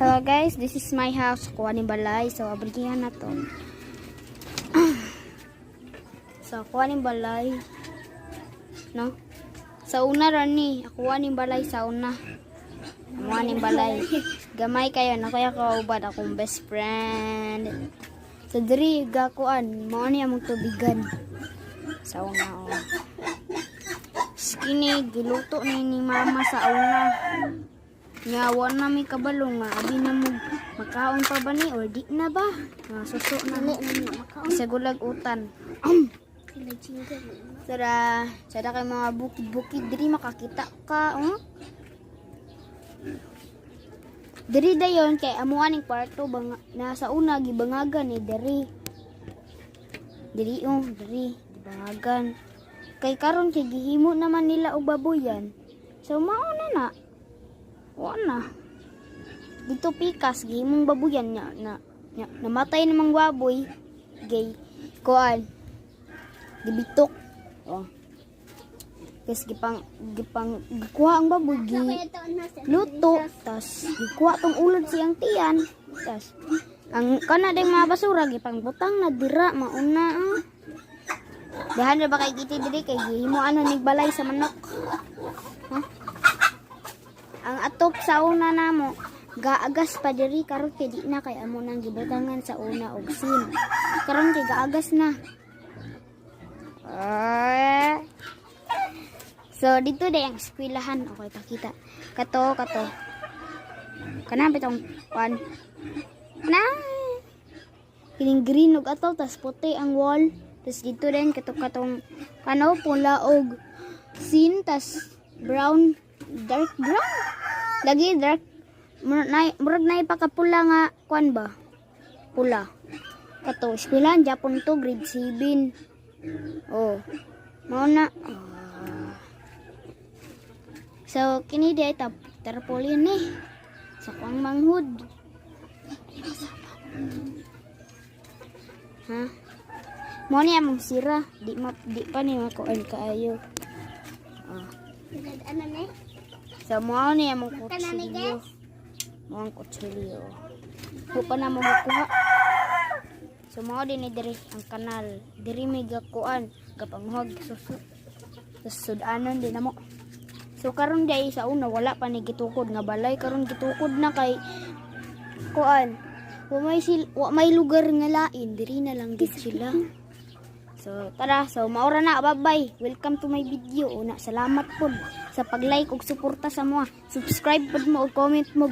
Hello guys, this is my house. Kuha ni balay. So, abrigihan na to. So, kuha ni balay. No? Sa una ron ni. Kuha ni balay sa una. Kuha ni balay. Gamay kayo. Nakuya ko ubad akong best friend. So, diri, gakuan. Mao ni among tubigan. Sa una, oh. Skinny, giluto ni mama sa una. Ngawa na may kabalo nga. Abi na mo, makaon pa ba ni? Or di na ba? Suso na. Isa gulag utan. Sada kay mga bukid-bukid. Diri makakita ka. Diri dayon kay amuan ng kwarto. Nasa una, gibangagan ni Diri. Diri. Gibangagan. Kay karon kay gihimo naman nila og baboyan. So mauna na. Wala. Dito pikas gihimong baboyan namatay namang baboy. Gay kuan. Gibitok. Oh. Kes gipang gikuha ang baboy luto tas gikuha tong ulod siyang tiyan. Tas ang kana ding mga basura gipang butang na dira mauna. Dahan na ba kay giti diri kay gihimo nigbalay sa manok. Huh? Ang atop sa una namo gaagas pa diri karon kay di na kay amo nang gibutangan sa una og sin. Karon kay gaagas na. So dito day ang eskwelahan. Okay, pakita. Kato. Kana bitong pan. Na. Kining green og ato tas puti ang wall. Tas dito din katong pula og sin tas brown, dark brown. Lagi dark murag na ipakapula nga kwan ba? Pula. Kato eskwelahan Japon to grade 7. Oh. Mao na. So kini day tarpaulin ni. Sa kuang manghud. Ha? Mo ni among sira, di pa ni makuan kaayo. Ano ni? So mo ni among kutsilyo. Mo ang kutsilyo. Ko pa na mo makuha. So mo din ni diri ang kanal. Diri may gakuan, gapanghog sudanon din namo. So karon day sa una wala pa ni gitukod nga balay, karon gitukod na kay kuan. Wa may lugar nga lain, diri na lang gid sila. So, tara. So, maura na. Bye-bye. Welcome to my video. Una, salamat po sa pag-like ug suporta sa mga. Subscribe po mo o comment mo.